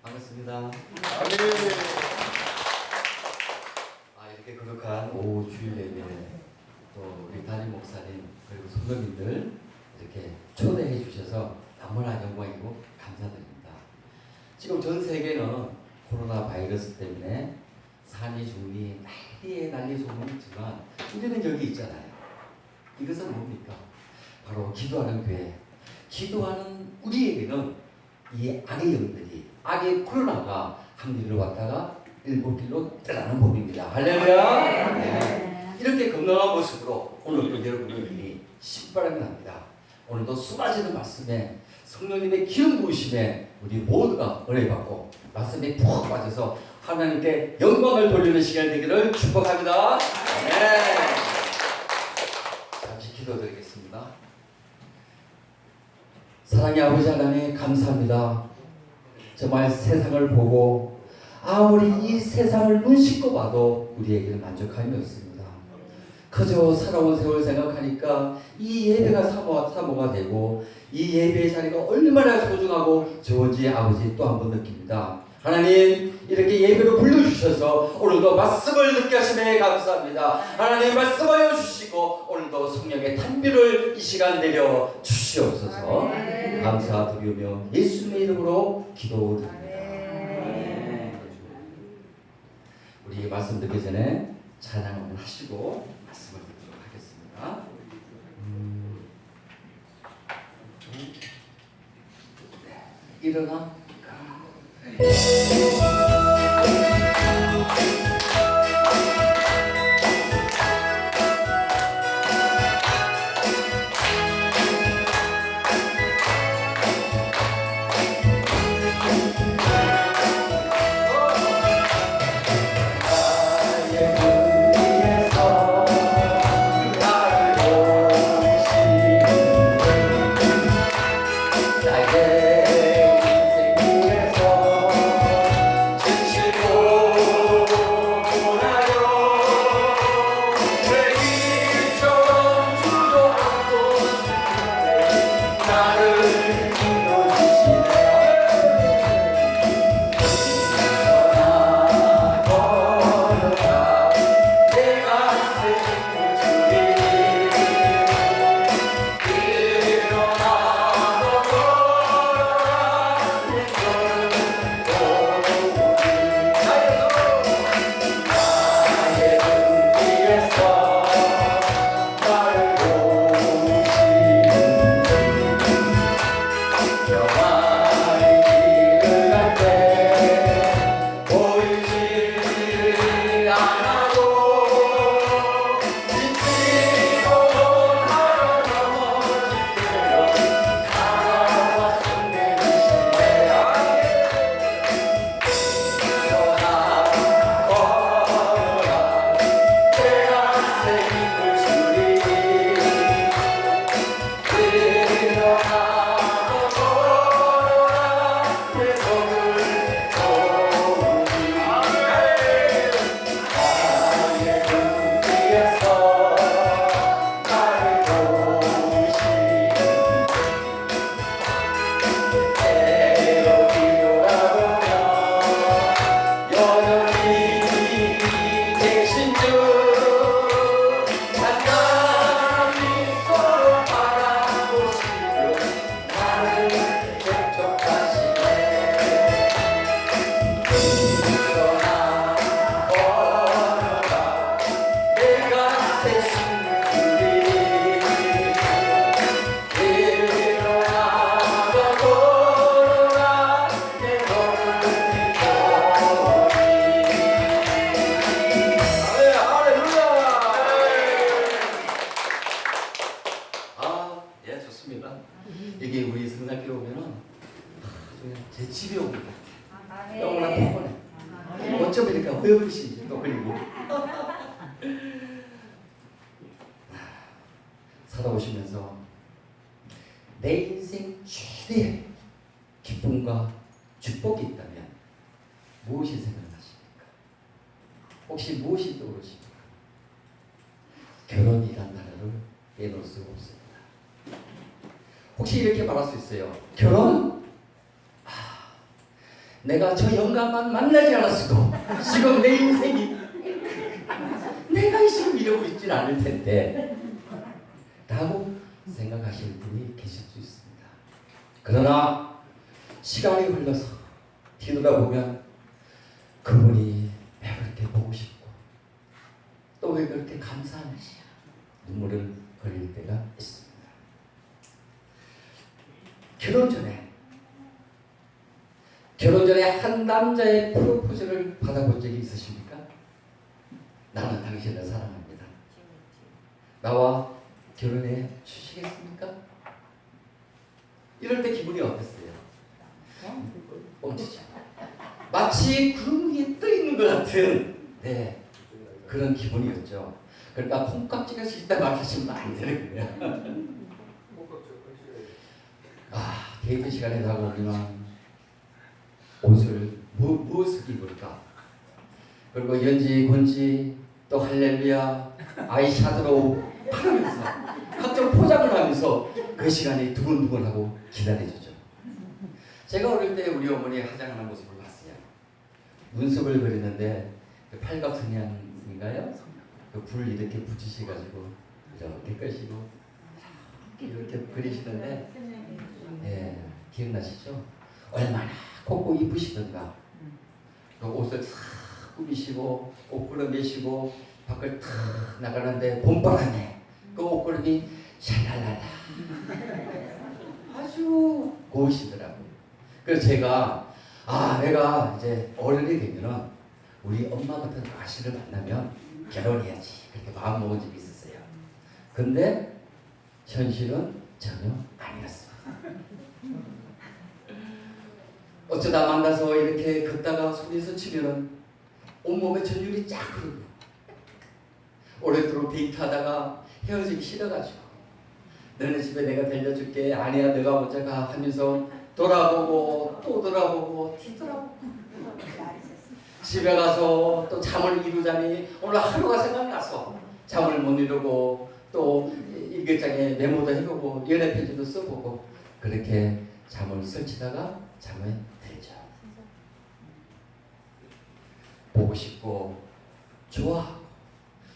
반갑습니다. 이렇게 거룩한 오후 주일 예배 또 우리 담임 목사님 그리고 성도님들 이렇게 초대해 주셔서 너무나 영광이고 감사드립니다. 지금 전 세계는 코로나 바이러스 때문에 산이 중이 난리 소문이 있지만 우리는 여기 있잖아요. 이것은 뭡니까? 바로 기도하는 교회. 기도하는 우리에게는 이 악의 영들이 악의 코로나가 한 길로 왔다가 일곱 길로 떠나는 법입니다. 할렐루야. 네. 이렇게 건강한 모습으로 오늘도 여러분들이 신바람이 납니다. 오늘도 쏟아지는 말씀에 성령님의 기름 부으심에 우리 모두가 은혜 받고 말씀에 푹 빠져서 하나님께 영광을 돌리는 시간이 되기를 축복합니다. 네. 잠시 기도드리겠습니다. 사랑의 아버지 하나님 감사합니다. 정말 세상을 보고 아무리 이 세상을 눈 씻고 봐도 우리에게는 만족함이 없습니다. 그저 살아온 세월 생각하니까 이 예배가 사모가 되고 이 예배의 자리가 얼마나 소중하고 좋은지 아버지 또 한 번 느낍니다. 하나님 이렇게 예배로 불러주셔서 오늘도 말씀을 듣게 하심에 감사합니다. 하나님 말씀하여 주시고 오늘도 성령의 탄비를 이 시간 내려 주시옵소서. 감사드리며 예수님의 이름으로 기도드립니다. 우리 말씀 듣기 전에 찬양을 하시고 말씀을 듣도록 하겠습니다. 일어나. 이게 우리 성산교회 오면은 제 집에 오는 것 같아요. 너무나 포근해. 어쩌면 이렇게 허영신이 또 그리고 살아오시면서 내 인생 최대의 기쁨과 축복이 있다면 무엇이 생각나십니까? 혹시 무엇이 떠오르십니까? 결혼이란 단어를 빼놓을 수가 없습니다. 혹시 이렇게 말할 수 있어요. 결혼? 내가 저 영감만 만나지 않았어도 지금 내 인생이 내가 지금 이러고 있진 않을 텐데 라고 생각하시는 분이 계실 수 있습니다. 그러나 시간이 흘러서 뒤돌아보면 그분이 왜 그렇게 보고 싶고 또 왜 그렇게 감사하는지 눈물을 흘릴 때가 있습니다. 결혼 전에 한 남자의 프로포즈를 받아본 적이 있으십니까? 나는 당신을 사랑합니다. 나와 결혼해 주시겠습니까? 이럴 때 기분이 어땠어요? 멈추죠. 마치 구름 위에 떠 있는 것 같은 그런 기분이었죠. 그러니까 콩깍지가 싫다 말하시면 안 되는 거예요. 데이트 시간에 다가오면 옷을 무엇을 입을까? 그리고 연지, 건지, 또 할렐루야, 아이샤도로 하면서 각종 포장을 하면서 그 시간이 두근두근하고 기다려주죠. 제가 어릴 때 우리 어머니 화장하는 모습을 봤어요. 눈썹을 그리는데 그 팔각선양인가요? 그 불 이렇게 붙이셔가지고 이렇게 끄시고 이렇게 그리시는데 기억나시죠? 얼마나 곱고 이쁘시던가. 그 옷을 싹 꾸미시고 옷걸음 매시고 밖을 탁 나가는데 봄바람에 그 옷걸음이 샬랄랄라 아주 고우시더라고요. 그래서 제가 내가 이제 어른이 되면은 우리 엄마 같은 아씨를 만나면 결혼해야지 그렇게 마음 먹은 적이 있었어요. 근데 현실은 전혀 아니었습니다. 어쩌다 만나서 이렇게 걷다가 손에서 치면은 온몸에 전율이 쫙 흐르고 오랫도록 데이트하다가 헤어지기 싫어가지고 너네 집에 내가 데려줄게 아니야 너가 먼저 가 하면서 돌아보고 또 돌아보고 뒤돌아보고 집에 가서 또 잠을 이루자니 오늘 하루가 생각나서 잠을 못 이루고 또 일기장에 메모도 해보고 연애편지도 써보고 그렇게 잠을 설치다가 잠에 들죠. 보고 싶고 좋아하고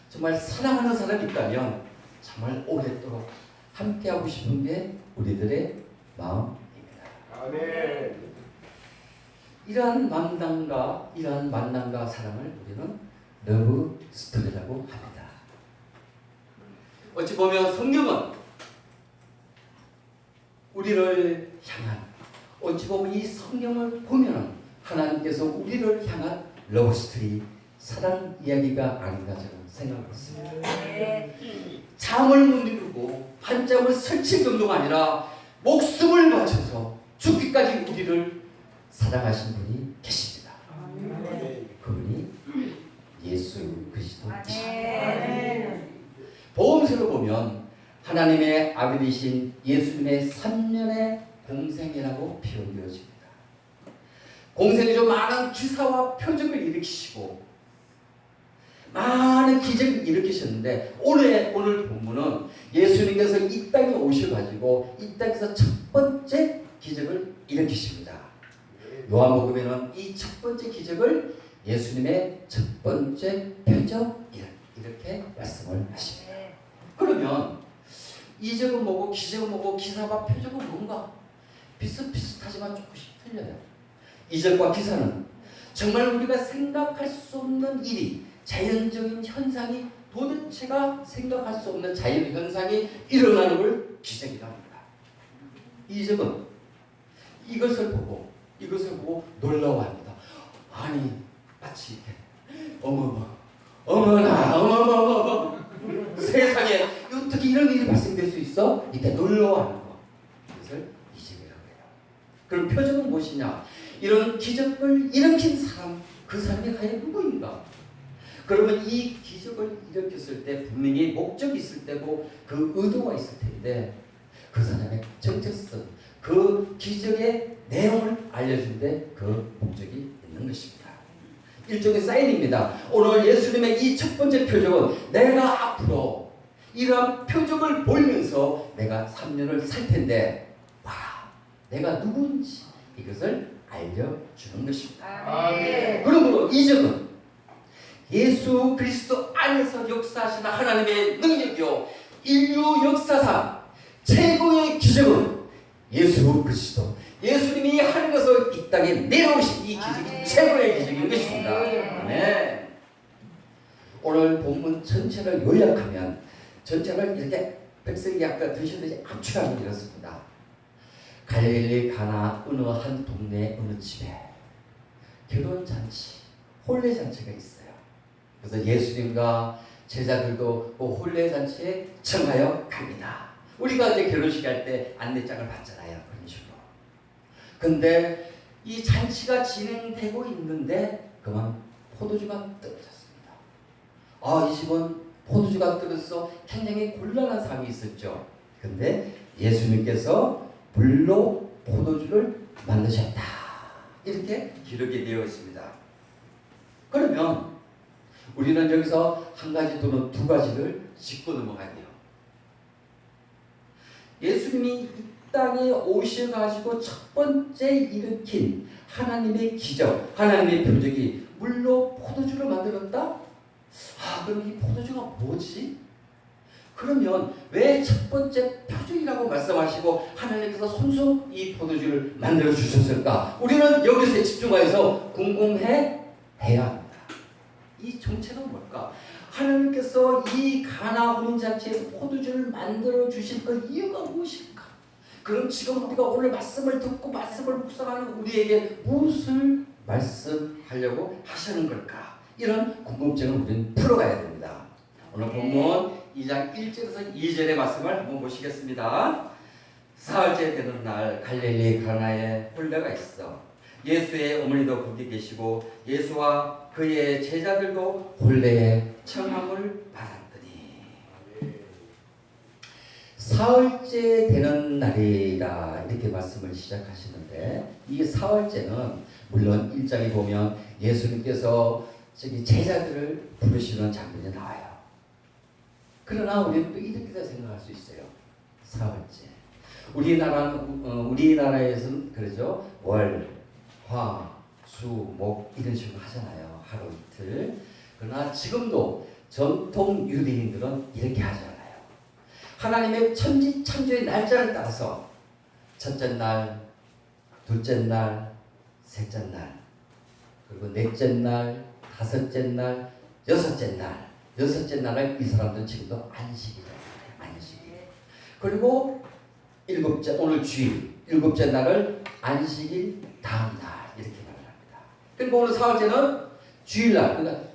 정말 사랑하는 사람이 있다면 정말 오랫도록 함께하고 싶은 게 우리들의 마음입니다. 아멘. 이러한 만남과 사랑을 우리는 러브 스토리라고 합니다. 어찌 보면 성경은 우리를 향한 어찌 보면 이 성경을 보면 하나님께서 우리를 향한 러브 스토리 사랑 이야기가 아닌가 저는 생각했습니다. 잠을 못 이루고 한잠을 설칠 정도가 아니라 목숨을 바쳐서 죽기까지 우리를 사랑하신 분이 계십니다. 그분이 예수 그리스도이십니다. 복음서를 보면 하나님의 아들이신 예수님의 3년의 공생이라고 표현되어집니다. 공생에서 많은 기사와 표적을 일으키시고 많은 기적을 일으키셨는데 오늘 본문은 예수님께서 이 땅에 오셔가지고 이 땅에서 첫 번째 기적을 일으키십니다. 요한복음에는 이 첫 번째 기적을 예수님의 첫 번째 표적 이렇게 말씀을 하십니다. 그러면 이적은 뭐고 기적은 뭐고 기사와 표적은 뭔가 비슷비슷하지만 조금씩 틀려요. 이적과 기사는 정말 우리가 생각할 수 없는 일이 자연적인 현상이 도대체가 생각할 수 없는 자연 현상이 일어나는 걸 기적이라고 합니다. 이적은 이것을 보고 놀라워합니다. 아니 마치 이렇게 어머나 세상에 어떻게 이런 일이 발생될 수 있어? 이렇게 놀라워하는 거. 그것을 이적이라고 해요. 그럼 표적은 무엇이냐? 이런 기적을 일으킨 사람, 그 사람이 과연 누구인가? 그러면 이 기적을 일으켰을 때 분명히 목적이 있을 때고 그 의도가 있을 텐데 그 사람의 정체성, 그 기적의 내용을 알려준데 그 목적이 있는 것입니다. 일종의 사인입니다. 오늘 예수님의 이 첫 번째 표적은 내가 앞으로 이러한 표적을 보이면서 내가 3년을 살 텐데 내가 누군지 이것을 알려주는 것입니다. 아멘. 그러므로 이 점은 예수 그리스도 안에서 역사하시는 하나님의 능력이요, 인류 역사상 최고의 기적은 예수 그리스도, 예수님이 하늘에서 이 땅에 내려오신 이 기적이 최고의 기적인 것입니다. 아멘. 오늘 본문 전체를 요약하면, 전체를 이렇게 백성이 아까 드시듯이 압축하면 이렇습니다. 갈릴리 가나 어느 한 동네 어느 집에 결혼잔치, 혼례잔치가 있어요. 그래서 예수님과 제자들도 그 혼례잔치에 청하여 갑니다. 우리가 이제 결혼식 할 때 안내장을 받잖아요. 그런 식으로. 근데 이 잔치가 진행되고 있는데 그만 포도주가 떨어졌습니다. 이 집은 포도주가 떨어져서 굉장히 곤란한 상황이 있었죠. 근데 예수님께서 물로 포도주를 만드셨다, 이렇게 기록이 되어 있습니다. 그러면 우리는 여기서 한 가지 또는 두 가지를 짚고 넘어가야 돼요. 예수님이 이 땅에 오셔가지고 첫 번째 일으킨 하나님의 기적, 하나님의 표적이 물로 포도주를 만들었다? 그럼 이 포도주가 뭐지? 그러면 왜 첫 번째 표적이라고 말씀하시고 하나님께서 손수 이 포도주를 만들어 주셨을까? 우리는 여기서 집중해서 궁금해야 합니다. 이 정체는 뭘까? 하나님께서 이 가나 혼인잔치에서 포도주를 만들어 주실 그 이유가 무엇일까? 그럼 지금 우리가 오늘 말씀을 듣고 말씀을 묵상하는 우리에게 무엇을 말씀하려고 하시는 걸까? 이런 궁금증을 우리는 풀어가야 됩니다. 오늘 본문 2장 1절에서 2절의 말씀을 한번 보시겠습니다. 사흘째 되는 날 갈릴리 가나에 혼례가 있어 예수의 어머니도 거기 계시고 예수와 그의 제자들도 혼례에 청함을 받았더니, 사흘째 되는 날이라 이렇게 말씀을 시작하시는데, 이 사흘째는 물론 1장에 보면 예수님께서 저기 제자들을 부르시는 장면이 나와요. 그러나 우리는 또 이렇게 생각할 수 있어요. 사흘째. 우리나라에서는 그러죠. 월, 화, 수, 목 이런 식으로 하잖아요. 하루 이틀. 그러나 지금도 전통 유대인들은 이렇게 하잖아요. 하나님의 천지 창조의 날짜를 따라서 첫째 날, 둘째 날, 셋째 날, 그리고 넷째 날, 다섯째 날, 여섯째 날, 여섯째 날을 이 사람들은 지금도 안식이라고 해요. 안식. 그리고 일곱째, 오늘 주일, 일곱째 날을 안식일 다음 날 이렇게 말을 합니다. 그리고 오늘 사흘째는 주일날, 그러니까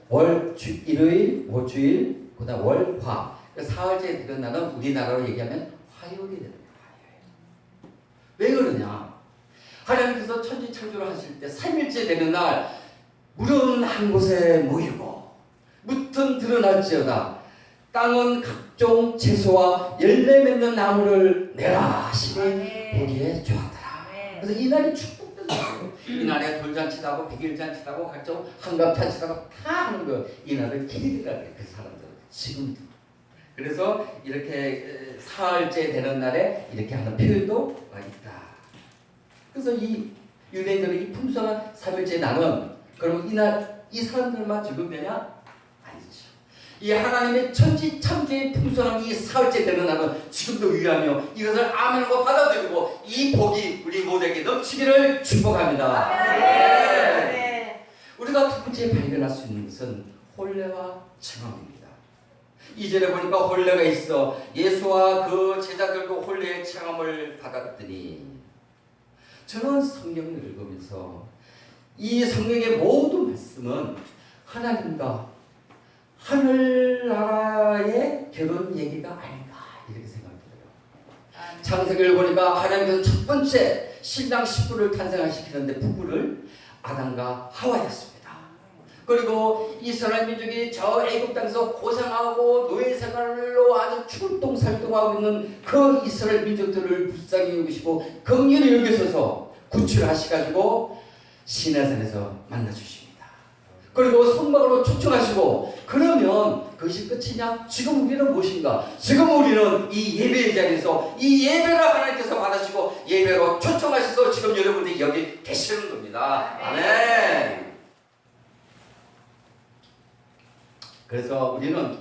일요일, 목주일, 그다음 월, 화. 사흘째 되는 날은 우리나라로 얘기하면 화요일이 되는 거예요. 왜 그러냐? 하나님께서 천지 창조를 하실 때 3일째 되는 날 물은 한 곳에 모이고 무튼 드러날지어다 땅은 각종 채소와 열매 맺는 나무를 내라 하시니 보기에 좋았더라. 그래서 이 날이 축복된 날이에요. 이 날에 돌잔치도 하고 백일잔치도 하고 각종 한갑잔치도 하고 다 하는 거. 이 날을 기리더라 그래, 그 사람들은 지금도. 그래서 이렇게 사흘째 되는 날에 이렇게 하는 표현도 있다. 그래서 이 유대인들의 이 풍성한 3일째 날은 그러면 이날 이 사람들만 적용되냐? 이 하나님의 천지 창조의 풍성한 이 사흘째 되는 날은 지금도 유효하며 이것을 아멘하고 받아들이고 이 복이 우리 모두에게 넘치기를 축복합니다. 네. 우리가 두 번째 발견할 수 있는 것은 혼례와 청함입니다. 2절에 보니까 혼례가 있어 예수와 그 제자들도 혼례의 청함을 받았더니, 저는 성경을 읽으면서 이 성경의 모든 말씀은 하나님과 하늘나라의 결혼 얘기가 아닌가 이렇게 생각해요. 창세기를 보니까 하나님께서 첫 번째 신랑 신부를 탄생시키는데 부부를 아담과 하와였습니다. 그리고 이스라엘 민족이 저 애굽 땅에서 고생하고 노예 생활로 아주 출동살동하고 있는 그 이스라엘 민족들을 불쌍히 여기시고 긍휼히 여기셔서 구출하셔가지고 시내산에서 만나주십니다. 그리고 성막으로 초청하시고 그러면 그것이 끝이냐? 지금 우리는 무엇인가? 지금 우리는 이 예배의 자리에서 이 예배를 하나님께서 받으시고 예배로 초청하셔서 지금 여러분들이 여기 계시는 겁니다. 아멘. 그래서 우리는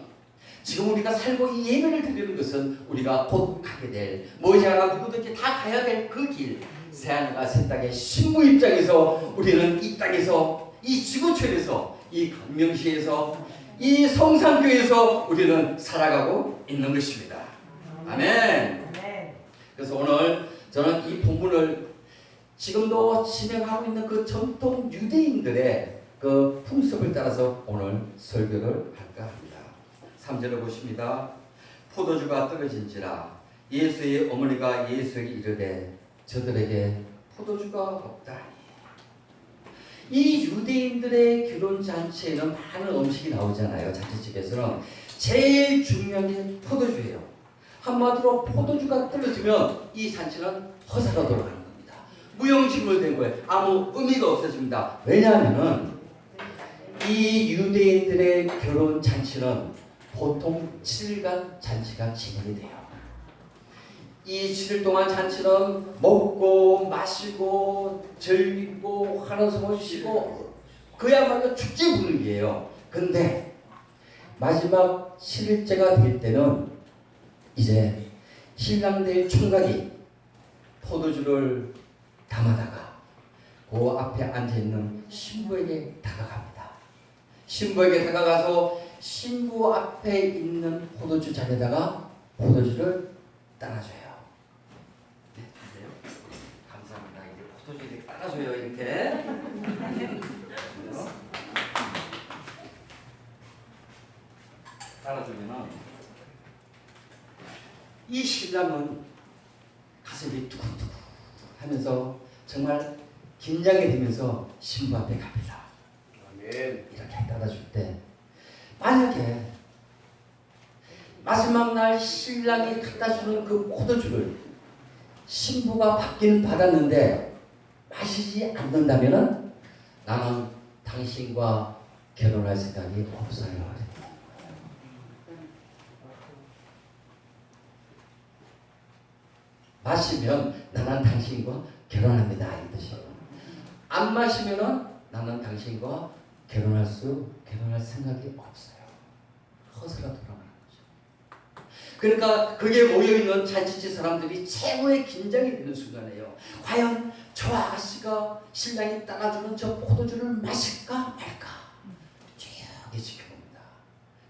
지금 우리가 살고 이 예배를 드리는 것은 우리가 곧 가게 될 머지않아 누구든지 다 가야 될 그 길, 새하늘과 새 땅의 신부 입장에서 우리는 이 땅에서 이 지구촌에서 이 강명시에서 이 성산교에서 우리는 살아가고 있는 것입니다. 아멘. 그래서 오늘 저는 이 본문을 지금도 진행하고 있는 그 전통 유대인들의 그 풍습을 따라서 오늘 설교를 할까 합니다. 3절을 보십니다. 포도주가 떨어진지라 예수의 어머니가 예수에게 이르되 저들에게 포도주가 없다니. 이 유대인들의 결혼잔치에는 많은 음식이 나오잖아요. 잔치집에서는 제일 중요한 게 포도주예요. 한마디로 포도주가 떨어지면 이 잔치는 허사가 돌아가는 겁니다. 무용지물된 거예요. 아무 의미가 없어집니다. 왜냐하면 이 유대인들의 결혼잔치는 보통 7일간 잔치가 진행이 돼요. 이 7일 동안 잔치는 먹고 마시고 즐기고 환호성을 쉬고 그야말로 축제 분위기예요. 근데 마지막 7일째가 될 때는 이제 신랑들 총각이 포도주를 담아다가 그 앞에 앉아있는 신부에게 다가갑니다. 신부에게 다가가서 신부 앞에 있는 포도주 잔에다가 포도주를 따라줘요. 네, 주세요. 감사합니다. 이제 포도주 이렇게 따라줘요. 이렇게. 따라주면은 이 신랑은 가슴이 두근두근 하면서 정말 긴장이 되면서 신부 앞에 갑니다. 이렇게 따라줄 때 만약에 마지막 날 신랑이 갖다주는 그 포도주를 신부가 받긴 받았는데 마시지 않는다면 나는 당신과 결혼할 생각이 없어요. 마시면 나는 당신과 결혼합니다. 이 뜻이에요. 안 마시면은 나는 당신과 결혼할 생각이 없어요. 허세가 돌아가는 거죠. 그러니까 그게 모여있는 잔치집 사람들이 최고의 긴장이 되는 순간이에요. 과연 저 아가씨가 신랑이 따라주는 저 포도주를 마실까 말까 조용히 지켜봅니다.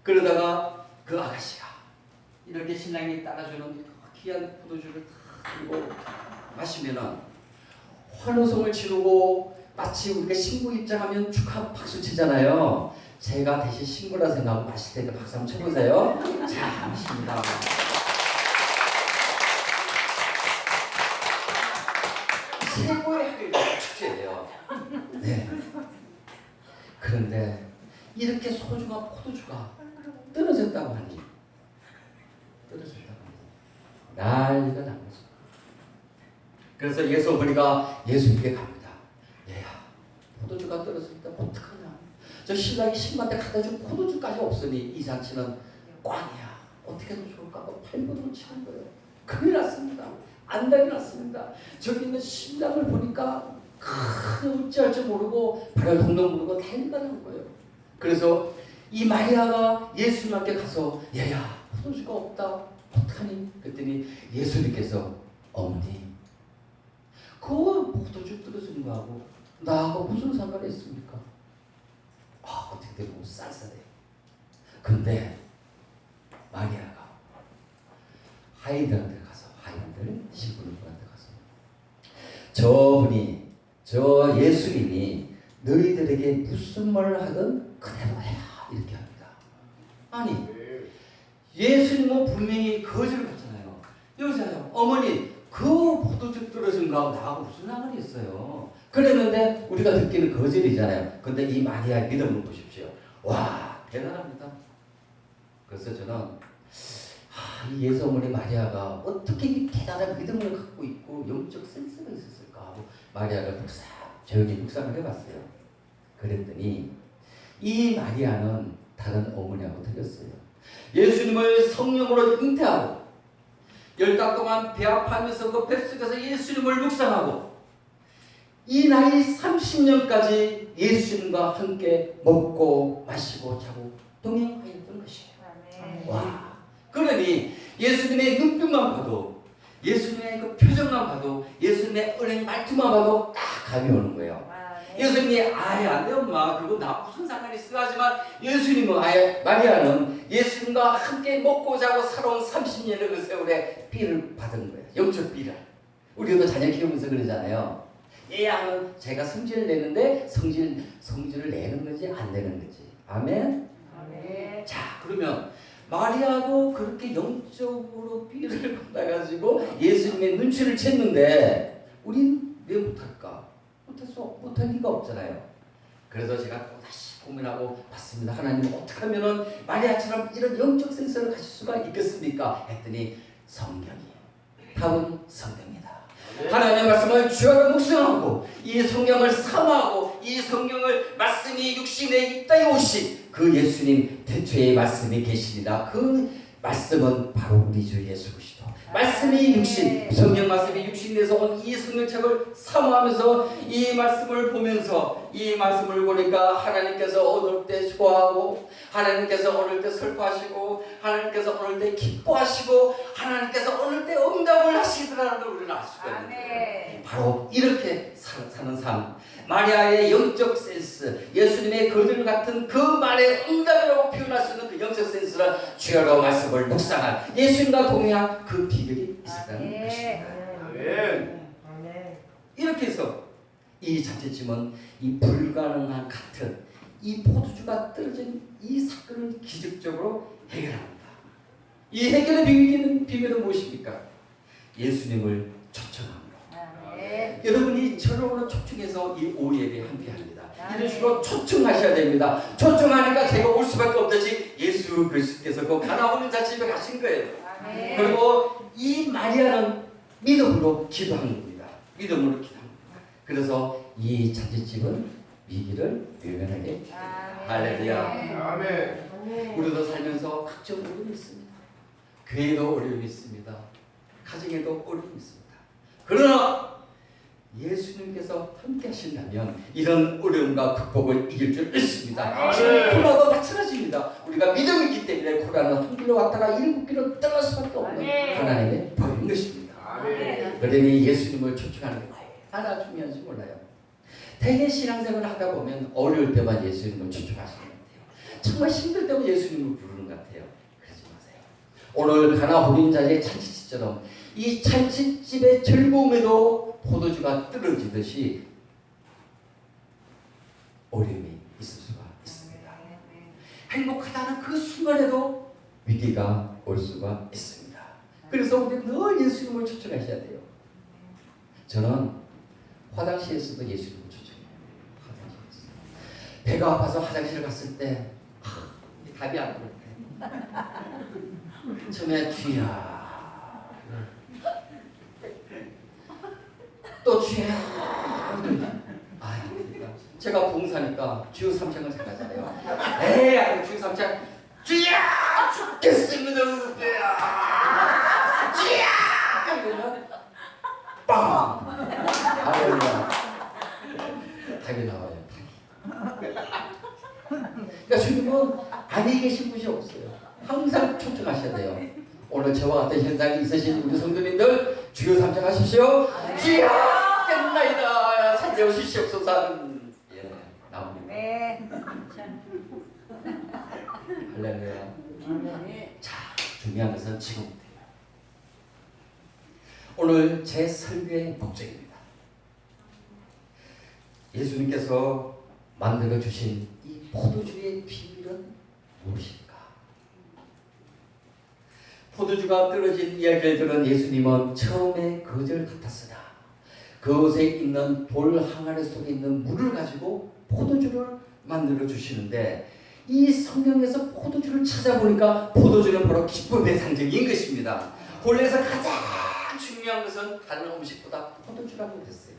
그러다가 그 아가씨가 이렇게 신랑이 따라주는 귀한 포도주를 다 들고 마시면은 환호성을 지르고 마치 우리가 신부 입장하면 축하 박수 치잖아요. 제가 대신 신부라 생각하고 마실 테니까 박수 한번 쳐보세요. 자, 마십니다. 최고의 축제예요. 네. 그런데 이렇게 소주가 포도주가 떨어졌다고 하니 난리가 난 거죠. 그래서 예수 어머니가 예수님께 갑니다. 얘야, 포도주가 떨어질 때 어떡하냐? 저 신랑이 신부한테 갖다 준 포도주까지 없으니 이 잔치는 꽝이야. 어떻게 해도 좋을까 하고 팔보도 치는 거예요. 큰일 났습니다. 안달이 났습니다. 저기 있는 신랑을 보니까 어찌할 줄 모르고 발을 동동 구르고 난리가 난 거예요. 그래서 이 마리아가 예수님께 가서 얘야, 포도주가 없다. 어떡하니? 그랬더니 예수님께서 어머니, 그 포도주 떨어지는 거하고 나하고 무슨 상관이 있습니까? 아, 어떻게 되고 쌀쌀해요. 근데 마리아가 하인들한테 가서 하인들 신부님한테 가서 저분이 저 예수님이 너희들에게 무슨 말을 하든 그대로 해라 이렇게 합니다. 아니 예수님은 분명히 거절을 했잖아요. 여기서요 어머니 그 포도주 떨어진 거하고 나하고 무슨 상관이 있어요. 그랬는데 우리가 듣기는 거절이잖아요. 근데 이 마리아의 믿음을 보십시오. 와 대단합니다. 그래서 저는 이 예수 어머니 마리아가 어떻게 이 대단한 믿음을 갖고 있고 영적 센스가 있었을까 하고 마리아가 조용히 묵상을 해봤어요. 그랬더니 이 마리아는 다른 어머니하고 틀렸어요. 예수님을 성령으로 잉태하고 10달 동안 배합하면서 그 뱃속에서 예수님을 묵상하고 이 나이 30년까지 예수님과 함께 먹고 마시고 자고 동행하였던 것이에요. 와, 그러니 예수님의 눈빛만 봐도, 예수님의 그 표정만 봐도, 예수님의 은행 말투만 봐도 딱 감이 오는 거예요. 예수님이 아예 안 돼 엄마 그거 나 무슨 상관이 있어 하지만 예수님은 아예 마리아는 예수님과 함께 먹고 자고 살아온 30년의 그 세월에 삐를 받은 거예요. 영적 삐를. 우리도 자녀 키우면서 그러잖아요. 얘야는 제가 성질을 내는데 성질을 내는 거지 안 내는 거지. 아멘. 아멘. 자, 그러면 마리아도 그렇게 영적으로 삐를 받아가지고 예수님의 눈치를 챘는데 우린 왜 못할까? 못할 리가 없잖아요. 그래서 제가 또 다시 고민하고 봤습니다. 하나님 어떻게 하면은 마리아처럼 이런 영적 센서를 가질 수가 있겠습니까? 했더니 성경이에요. 답은 성경이다. 하나님의 말씀을 주야로 묵상하고 이 성경을 사모하고 이 성경을 말씀이 육신에 있다에 오신 그 예수님 대초의 말씀이 계시니라. 그 말씀은 바로 우리 주 예수 그리스도. 말씀이 육신, 성경 말씀이 육신에서 온 이 성경책을 사모하면서 이 말씀을 보면서 이 말씀을 보니까 하나님께서 어느 때 좋아하고 하나님께서 어느 때 슬퍼하시고 하나님께서 어느 때 기뻐하시고 하나님께서 어느 때 응답을 하시더라는 걸 우리는 알 수가 있는데 바로 이렇게 사는 삶, 마리아의 영적 센스, 예수님의 거들 같은 그 말의 응답이라고 표현할 수 있는 그 영적 센스를 주여로 말씀을 묵상한 예수님과 동행한 그 비결이 있었다는 것입니다. 이렇게 해서 이 잔치집은 이 불가능한 같은 이 포도주가 떨어진 이 사건을 기적적으로 해결합니다. 이 해결의 비밀은 무엇입니까? 예수님을 초청합니다. 여러분이 저를 오늘 초청해서 이 오후 예배에 함께합니다. 이런 식으로 초청하셔야 됩니다. 초청하니까 제가 올 수밖에 없듯이 예수 그리스도께서 그 가나오는 잔치집에 가신 거예요. 그리고 이 마리아는 믿음으로 기도한 겁니다. 믿음으로 기도합니다. 그래서 이 잔치집은 위기를 외면하게. 할렐루야. 아멘. 우리도 살면서 각종 어려움이 있습니다. 교회도 어려움이 있습니다. 가정에도 어려움이 있습니다. 그러나 예수님께서 함께 하신다면 이런 어려움과 극복을 이길 줄 믿습니다. 코로나도 마찬가지입니다. 우리가 믿음이 있기 때문에 코로나는 한 길로 왔다가 7길로 떠날 수밖에 없는 하나님의 법인 것입니다. 그러니 예수님을 초청하는 게 얼마나 중요한지 몰라요. 대개 신앙생활을 하다 보면 어려울 때만 예수님을 초청하시는 것 같아요. 정말 힘들 때만 예수님을 부르는 것 같아요. 그러지 마세요. 오늘 가나 혼인 자리의 잔치집처럼 이 잔치집의 즐거움에도 포도주가 떨어지듯이 어려움이 있을 수가 있습니다. 행복하다는 그 순간에도 위기가 올 수가 있습니다. 그래서 우리는 늘 예수님을 초청하셔야 돼요. 저는 화장실에서도 예수님을 초청해요. 화장실에서. 배가 아파서 화장실 갔을 때 답이 안 나오네. 처음에 주야 또 주야 제가 봉사니까 주여 삼창을 잘 하잖아요. 에이 아니 주여 삼창 주야 죽겠습니다. 주야 그러면 빵 할렐루야 답이 나와요. 그러니까 주님은 안에 계신 분이 없어요. 항상 초청하셔야 돼요. 오늘 저와 같은 현상이 있으신 우리 성도님들 주여 삼창하십시오. 주여 깼나이다 살려주시옵소서. 예, 나옵니다. 할렐루야. 자, 중요한 것은 지금부터예요. 오늘 제 설교의 목적입니다. 예수님께서 만들어 주신 이 포도주의 비밀은 무엇일까? 포도주가 떨어진 이야기를 들은 예수님은 처음에 거절 같았으나 그곳에 있는 돌 항아리 속에 있는 물을 가지고 포도주를 만들어 주시는데 이 성경에서 포도주를 찾아보니까 포도주는 바로 기쁨의 상징인 것입니다. 본래에서 가장 중요한 것은 다른 음식보다 포도주라고 그랬어요.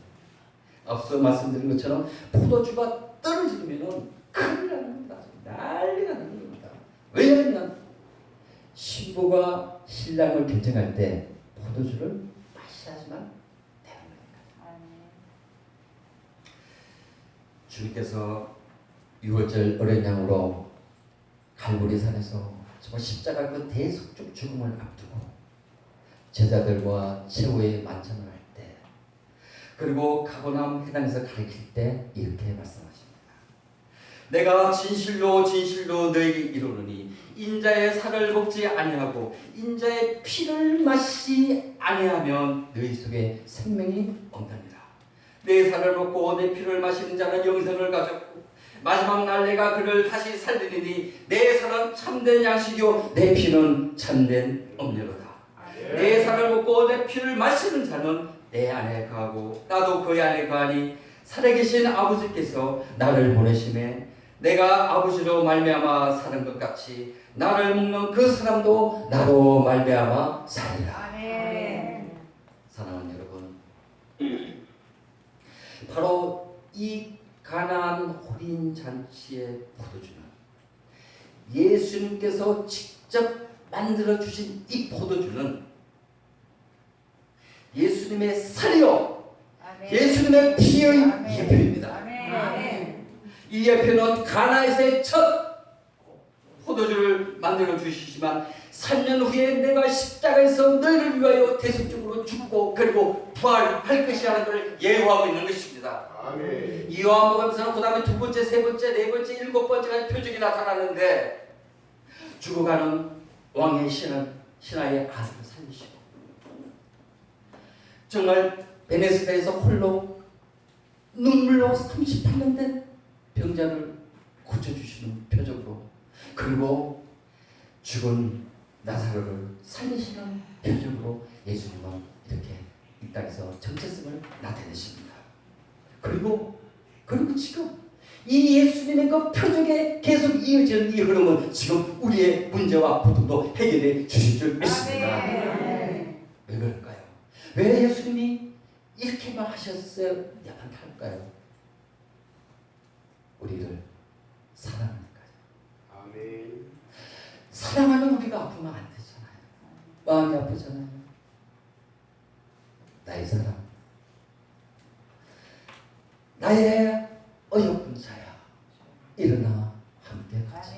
앞서 말씀드린 것처럼 포도주가 떨어지면 큰일 나는 겁니다. 난리가 나는 겁니다. 왜냐하면 신부가 신랑을 결정할 때 포도주를 마셔야지만 되는 거니까. 주님께서 6월절 어린 양으로 갈보리산에서 정말 십자가 그 대속적 죽음을 앞두고 제자들과 최후의 만찬을 할 때, 그리고 가버나움 회당에서 가르칠 때 이렇게 말씀하십니다. 내가 진실로 진실로 너에게 이르노니 인자의 살을 먹지 아니하고 인자의 피를 마시지 아니하면 너희 속에 생명이 없느니라. 내 살을 먹고 내 피를 마시는 자는 영생을 가졌고 마지막 날 내가 그를 다시 살리리니 내 살은 참된 양식이요 내 피는 참된 음료로다. 내 살을 먹고 내 피를 마시는 자는 내 안에 거하고 나도 그의 안에 거하니 살아계신 아버지께서 나를 보내심에 내가 아버지로 말미암아 사는 것 같이 나를 먹는 그 사람도 나로 말미암아 살리라. 사랑하는 여러분, 바로 이 가나안 혼인 잔치의 포도주는 예수님께서 직접 만들어 주신 이 포도주는 예수님의 살이요 예수님의 피의 예표입니다. 이 예표는 가나에서의 첫 포도주를 만들어 주시지만 3년 후에 내가 십자가에서 너희를 위하여 대속적으로 죽고 그리고 부활할 것이라는 것을 예고하고 있는 것입니다. 아멘. 이 요한복음에서는 그 다음에 두 번째, 세 번째, 네 번째, 일곱 번째가 표적이 나타나는데 죽어가는 왕의 신하의 아들을 살리시고 정말 베네스다에서 홀로 눈물로 38년 된 병자를 고쳐주시는 표적으로, 그리고 죽은 나사로를 살리시는 표적으로 예수님은 이렇게 이 땅에서 정체성을 나타내십니다. 그리고 지금 이 예수님의 그 표적에 계속 이어지는 이 흐름은 지금 우리의 문제와 고통도 해결해 주실 줄 믿습니다. 왜 그럴까요? 왜 예수님이 이렇게만 하셨어야만 할까요? 우리를 사랑하니까요. 아멘. 사랑하는 우리가 아프면 안 되잖아요. 마음이 아프잖아요. 나의 사랑, 나의 어여쁜 자야, 일어나 함께 가자.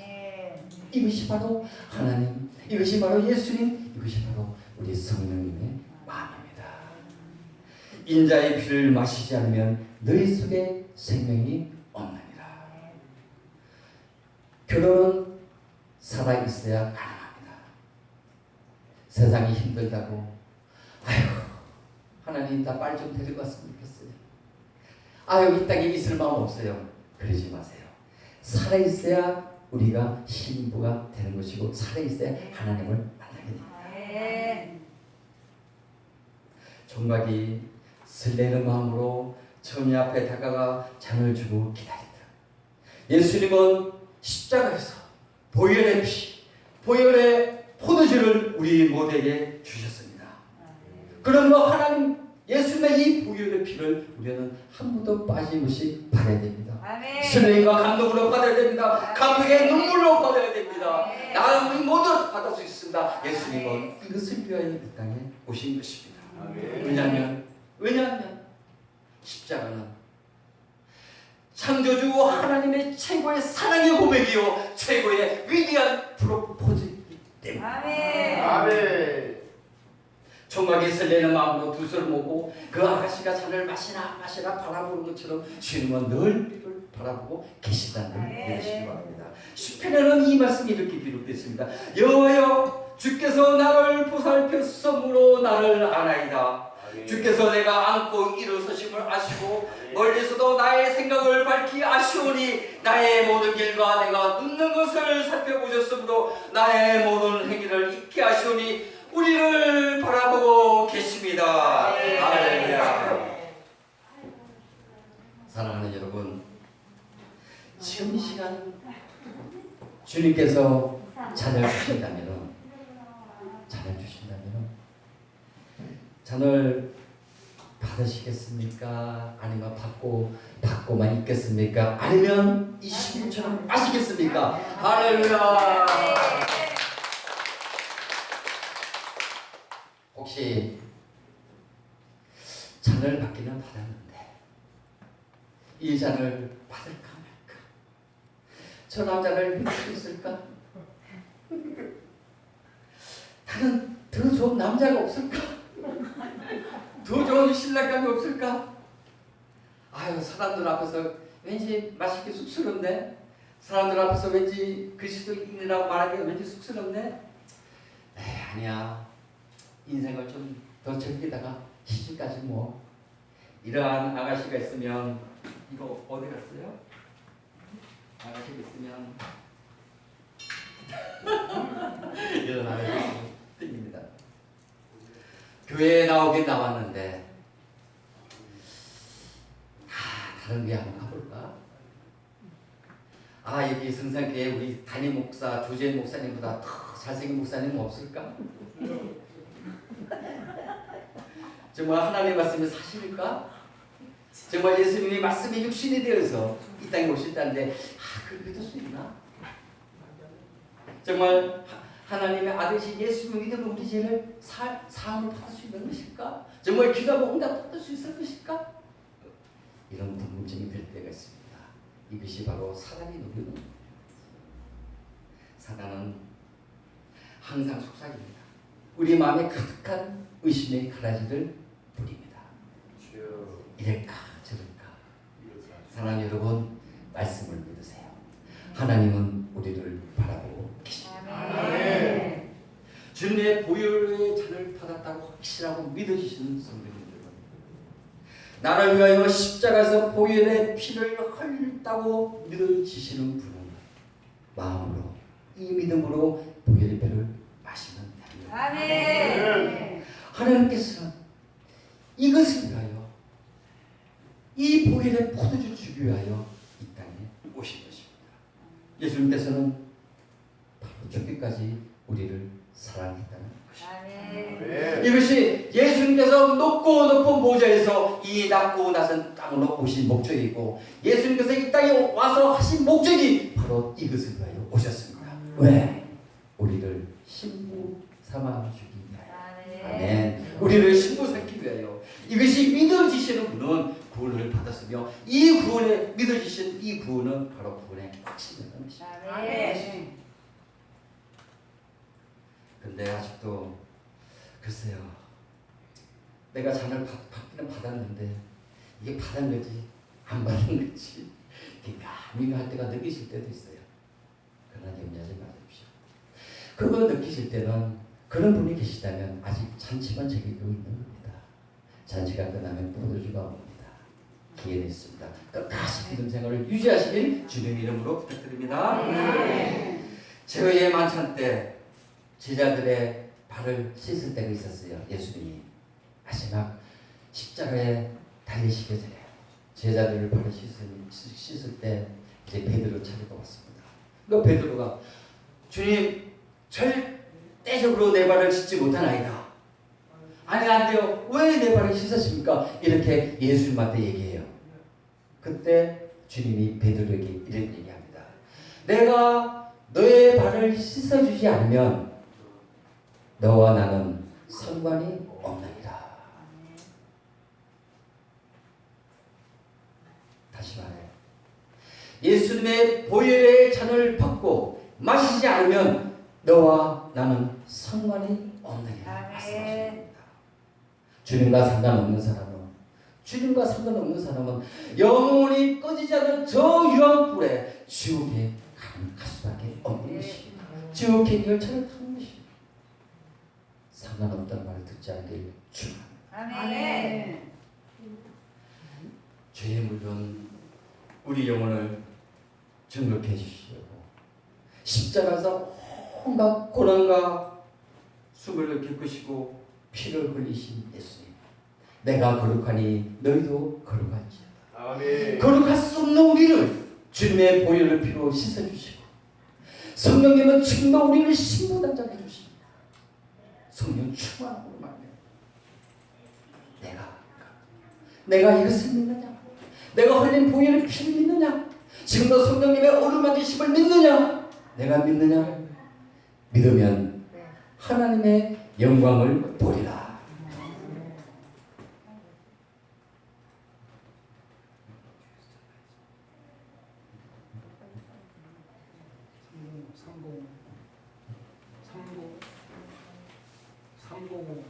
이것이 바로 하나님, 이것이 바로 예수님, 이것이 바로 우리 성령님의 마음입니다. 인자의 피를 마시지 않으면 너희 속에 생명이 없느니라. 결혼은 살아있어야 가능합니다. 세상이 힘들다고 아유 하나님 나 빨리 좀 데리고 왔으면 좋겠어요. 아유 이 땅에 있을 마음 없어요. 그러지 마세요. 살아있어야 우리가 신부가 되는 것이고 살아있어야 하나님을 만나게 됩니다. 총각이 설레는 마음으로 처녀 앞에 다가가 잔을 주고 기다리다. 예수님은 십자가에서 보혈의 피, 보혈의 포도주를 우리 모두에게 주셨습니다. 그러므로 하나님 예수님의 이 보혈의 피를 우리는 한 번도 빠짐없이 받아야 됩니다. 순례와 감동으로 받아야 됩니다. 감동의 눈물로 받아야 됩니다. 나는 우리 모두 받을 수 있습니다. 예수님은 이것을 위하여 이 땅에 오신 것입니다. 왜냐하면 십자가는 창조주 하나님의 최고의 사랑의 고백이요 최고의 위대한 프로포즈이기 때문에. 아멘. 총각이 설레는 마음으로 두 손을 모고 그 아가씨가 잔을 마시나 바라보는 것처럼 주님은 늘 우리를 바라보고 계시다는 걸 믿으시기 바랍니다. 시편에는 이 말씀이 이렇게 기록됐습니다. 여호와여 주께서 나를 보살폈으므로 나를 아나이다. 주께서 내가 안고 일어서심을 아시고 멀리서도 나의 생각을 밝히 아시오니 나의 모든 길과 내가 눕는 것을 살펴보셨으므로 나의 모든 행위를 잊게 하시오니 우리를 바라보고 계십니다. 할렐루야. 사랑하는 여러분, 지금 이 시간 주님께서 잔을 주신다면 잔을 받으시겠습니까? 아니면 받고만 있겠습니까? 아니면 이 술처럼 마시겠습니까? 할렐루야. 혹시 잔을 받기는 받았는데 이 잔을 받을까 말까? 저 남자를 믿을 수 있을까? 다른 더 좋은 남자가 없을까? 더 좋은 신랑감이 없을까? 아유, 사람들 앞에서 왠지 맛있게 쑥스럽네. 사람들 앞에서 왠지 그리스도인이라고 말하기가 왠지 쑥스럽네. 에이, 아니야. 인생을 좀 더 즐기다가 시집까지 뭐. 이러한 아가씨가 있으면, 이거 어디 갔어요? 아가씨가 있으면 이런 아가씨가 땡깁니다. 교회에 나오긴 나왔는데 다른 교회 한번 가볼까? 여기 성산교회 우리 담임 목사 조재현 목사님보다 더 잘생긴 목사님은 없을까? 정말 하나님의 말씀이 사실일까? 정말 예수님이 말씀이 육신이 되어서 이 땅에 오셨다는데 그렇게 믿을 수 있나? 정말 하나님의 아들이신 예수님을 믿으면 우리 죄를 사함을 받을 수 있는 것일까? 정말 기도하고 응답 받을 수 있을 것일까? 이런 궁금증이 들 때가 있습니다. 이것이 바로 사단이 노리는 겁니다. 사단은 항상 속삭입니다. 우리 마음에 가득한 의심의 가라지를 뿌립니다. 이럴까 저럴까. 사랑하는 여러분, 말씀을 믿으세요. 하나님은 우리를 바라보고 계십니다. 주님의 보혈의 잔을 받았다고 확실하고 믿으시는 성도님들, 나를 위하여 십자가에서 보혈의 피를 흘렸다고 믿으시는 분은 마음으로 이 믿음으로 보혈의 피를 마시면 됩니다. 아멘. 하나님께서 이것을 위하여 이 보혈의 포도주 주기 위하여 이 땅에 오신 것입니다. 예수님께서는 바로 죽기까지 우리를 사랑했다는 것입니다. 이것이 예수님께서 높고 높은 보좌에서 이 낮고 낮은 땅으로 오신 목적이고, 예수님께서 이 땅에 와서 하신 목적이 바로 이것을 위하여 오셨습니다. 왜? 우리를 신부 삼아 주기 위하여. 아멘. 우리를 신부 삼기 위하여. 이것이 믿어지시는 분은 구원을 받았으며, 이 구원에 믿어지신 이 구원은 바로 구원의 확신이라는 것입니다. 아멘. 근데 아직도 글쎄요, 내가 잔을 받기는 받았는데 이게 받은 거지 안 받은 거지 이게 미묘할 때가 느끼실 때도 있어요. 그러나 염려하지 마십시오. 그거 느끼실 때는 그런 분이 계시다면 아직 잔치만 즐기고 있는 겁니다. 잔치가 끝나면 포도주가 옵니다. 기회는 있습니다. 끝까지 믿음 생활을 유지하시길 주님 이름으로 부탁드립니다. 제의 만찬 때 제자들의 발을 씻을 때가 있었어요. 예수님이 마지막 십자가에 달리시기 전에 제자들을 발을 씻을 때 이제 베드로 차례가 왔습니다. 그 베드로가 주님 절대적으로 내 발을 씻지 못하나이다. 아니 안 돼요. 왜 내 발을 씻으십니까? 이렇게 예수님한테 얘기해요. 그때 주님이 베드로에게 이런 얘기합니다. 내가 너의 발을 씻어주지 않으면 너와 나는 상관이 없느니라. 다시 말해, 예수님의 보혈의 잔을 받고 마시지 않으면 너와 나는 상관이 없느니라 말씀하십니다. 주님과 상관없는 사람은 영원히 꺼지지 않는 저 유황불에 지옥에 갈 수밖에 없는 것입니다. 지옥의 열차를 타는 것입니다. 상관없다는 말을 듣지 않길 축원합니다. 아멘. 죄의 물건 우리 영혼을 정결케 해주시고, 십자가에서 온갖 고난과 수고를 겪으시고 피를 흘리신 예수님, 내가 거룩하니 너희도 거룩할지어다. 아멘. 거룩할 수 없는 우리를 주님의 보혈을 피로 씻어주시고, 성령님은 지금도 우리를 신부단장 해주십니다. 성령 충만함으로 말해. 내가 이것을 믿느냐? 내가 흘린 보혈의 피를 믿느냐? 지금도 성령님의 어루만지심을 믿느냐? 내가 믿느냐? 믿으면 하나님의 영광을 보리라. 삼보고